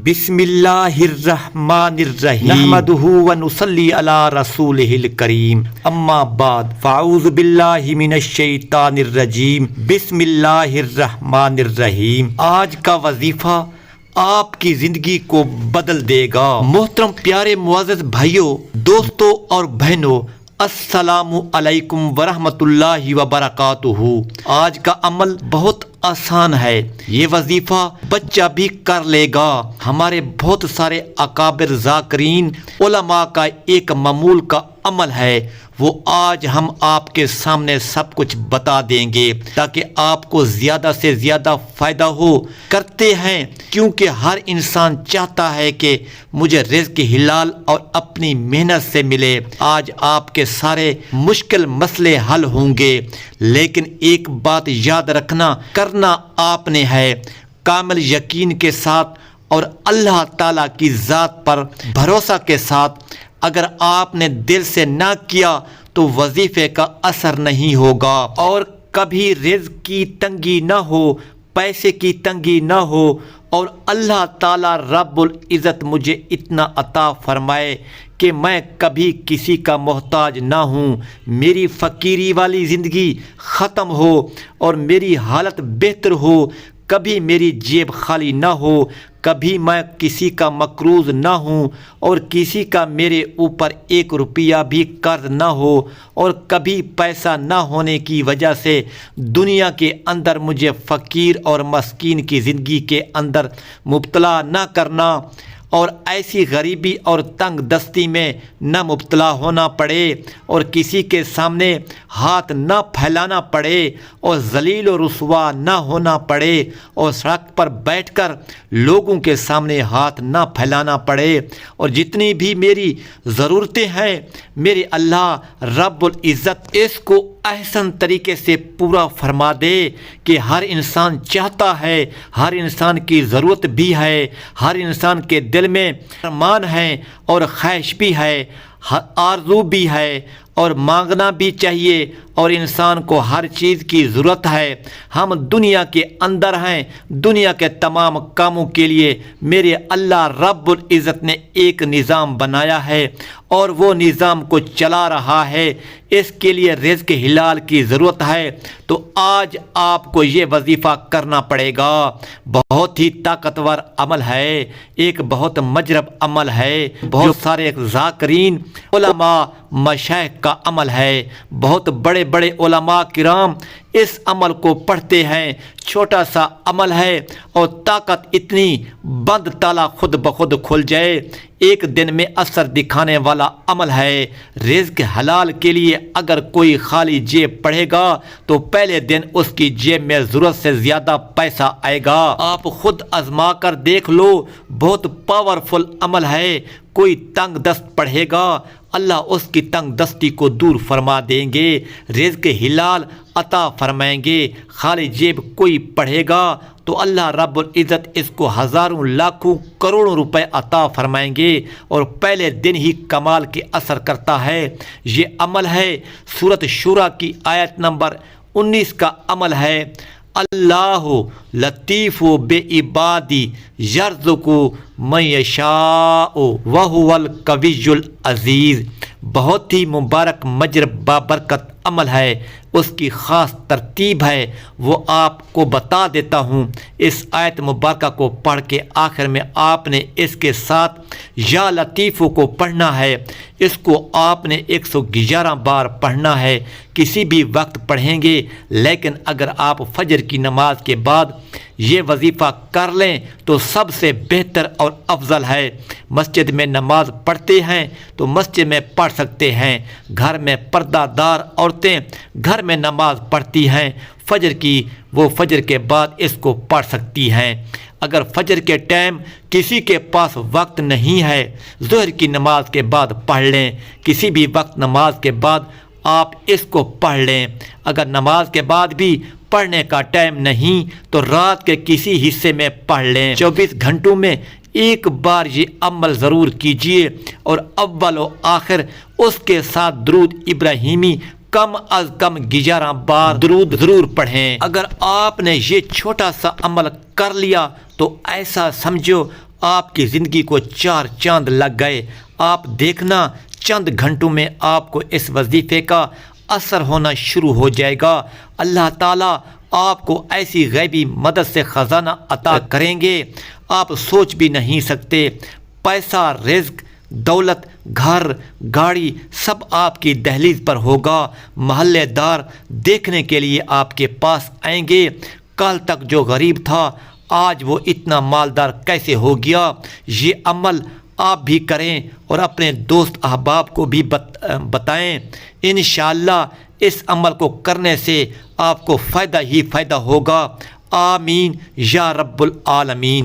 بسم اللہ الرحمن الرحیم نحمدہ ونصلی علی رسولہ الکریم اما بعد فاعوذ باللہ من الشیطان الرجیم بسم اللہ الرحمن الرحیم۔ آج کا وظیفہ آپ کی زندگی کو بدل دے گا۔ محترم پیارے معزز بھائیوں، دوستوں اور بہنوں، السلام علیکم ورحمۃ اللہ وبرکاتہ۔ آج کا عمل بہت آسان ہے، یہ وظیفہ بچہ بھی کر لے گا۔ ہمارے بہت سارے اکابر ذاکرین علماء کا ایک معمول کا عمل ہے، وہ آج ہم آپ کے سامنے سب کچھ بتا دیں گے تاکہ آپ کو زیادہ سے زیادہ فائدہ ہو۔ کرتے ہیں کیونکہ ہر انسان چاہتا ہے کہ مجھے رزق حلال اور اپنی محنت سے ملے۔ آج آپ کے سارے مشکل مسئلے حل ہوں گے، لیکن ایک بات یاد رکھنا، کرنا آپ نے ہے کامل یقین کے ساتھ اور اللہ تعالیٰ کی ذات پر بھروسہ کے ساتھ۔ اگر آپ نے دل سے نہ کیا تو وظیفے کا اثر نہیں ہوگا، اور کبھی رزق کی تنگی نہ ہو، پیسے کی تنگی نہ ہو، اور اللہ تعالیٰ رب العزت مجھے اتنا عطا فرمائے کہ میں کبھی کسی کا محتاج نہ ہوں، میری فقیری والی زندگی ختم ہو اور میری حالت بہتر ہو، کبھی میری جیب خالی نہ ہو، کبھی میں کسی کا مقروض نہ ہوں، اور کسی کا میرے اوپر ایک روپیہ بھی قرض نہ ہو، اور کبھی پیسہ نہ ہونے کی وجہ سے دنیا کے اندر مجھے فقیر اور مسکین کی زندگی کے اندر مبتلا نہ کرنا، اور ایسی غریبی اور تنگ دستی میں نہ مبتلا ہونا پڑے، اور کسی کے سامنے ہاتھ نہ پھیلانا پڑے، اور ذلیل و رسوا نہ ہونا پڑے، اور سڑک پر بیٹھ کر لوگوں کے سامنے ہاتھ نہ پھیلانا پڑے، اور جتنی بھی میری ضرورتیں ہیں میرے اللہ رب العزت اس کو احسن طریقے سے پورا فرما دے کہ ہر انسان چاہتا ہے، ہر انسان کی ضرورت بھی ہے، ہر انسان کے دل میں ارمان ہے اور خواہش بھی ہے، آرزو بھی ہے، اور مانگنا بھی چاہیے، اور انسان کو ہر چیز کی ضرورت ہے۔ ہم دنیا کے اندر ہیں، دنیا کے تمام کاموں کے لیے میرے اللہ رب العزت نے ایک نظام بنایا ہے، اور وہ نظام کو چلا رہا ہے۔ اس کے لیے رزق حلال کی ضرورت ہے، تو آج آپ کو یہ وظیفہ کرنا پڑے گا۔ بہت ہی طاقتور عمل ہے، ایک بہت مجرب عمل ہے، بہت سارے ذاکرین علماء مشائخ کا عمل ہے، بہت بڑے بڑے علماء کرام اس عمل کو پڑھتے ہیں۔ چھوٹا سا عمل ہے اور طاقت اتنی، بند تالا خود بخود کھل جائے، ایک دن میں اثر دکھانے والا عمل ہے۔ رزق حلال کے لیے اگر کوئی خالی جیب پڑھے گا تو پہلے دن اس کی جیب میں ضرورت سے زیادہ پیسہ آئے گا۔ آپ خود آزما کر دیکھ لو، بہت پاورفل عمل ہے۔ کوئی تنگ دست پڑھے گا، اللہ اس کی تنگ دستی کو دور فرما دیں گے، رزق حلال عطا فرمائیں گے۔ خالی جیب کوئی پڑھے گا تو اللہ رب العزت اس کو ہزاروں لاکھوں کروڑوں روپے عطا فرمائیں گے، اور پہلے دن ہی کمال کے اثر کرتا ہے۔ یہ عمل ہے سورۃ شورى کی آیت نمبر 19 کا عمل ہے۔ اللہ لطیف بعبادی یرزق من یشاء وہو القوی العزیز۔ بہت ہی مبارک مجرب بابرکت عمل ہے، اس کی خاص ترتیب ہے، وہ آپ کو بتا دیتا ہوں۔ اس آیت مبارکہ کو پڑھ کے آخر میں آپ نے اس کے ساتھ یا لطیف کو پڑھنا ہے۔ اس کو آپ نے 111 بار پڑھنا ہے، کسی بھی وقت پڑھیں گے، لیکن اگر آپ فجر کی نماز کے بعد یہ وظیفہ کر لیں تو سب سے بہتر اور افضل ہے۔ مسجد میں نماز پڑھتے ہیں تو مسجد میں پڑھ سکتے ہیں، گھر میں پردہ دار عورتیں گھر میں نماز پڑھتی ہیں، فجر کی وہ فجر کے بعد اس کو پڑھ سکتی ہیں۔ اگر فجر کے ٹائم کسی کے پاس وقت نہیں ہے، ظہر کی نماز کے بعد پڑھ لیں، کسی بھی وقت نماز کے بعد آپ اس کو پڑھ لیں۔ اگر نماز کے بعد بھی پڑھنے کا ٹائم نہیں تو رات کے کسی حصے میں پڑھ لیں۔ 24 گھنٹوں میں ایک بار یہ عمل ضرور کیجئے، اور اول و آخر اس کے ساتھ درود ابراہیمی کم از کم 11 بار درود ضرور پڑھیں۔ اگر آپ نے یہ چھوٹا سا عمل کر لیا تو ایسا سمجھو آپ کی زندگی کو 4 چاند لگ گئے۔ آپ دیکھنا چند گھنٹوں میں آپ کو اس وظیفے کا اثر ہونا شروع ہو جائے گا۔ اللہ تعالیٰ آپ کو ایسی غیبی مدد سے خزانہ عطا کریں گے آپ سوچ بھی نہیں سکتے۔ پیسہ، رزق، دولت، گھر، گاڑی سب آپ کی دہلیز پر ہوگا۔ محلے دار دیکھنے کے لیے آپ کے پاس آئیں گے، کل تک جو غریب تھا آج وہ اتنا مالدار کیسے ہو گیا۔ یہ عمل آپ بھی کریں اور اپنے دوست احباب کو بھی بتائیں۔ انشاءاللہ اس عمل کو کرنے سے آپ کو فائدہ ہی فائدہ ہوگا۔ آمین یا رب العالمین۔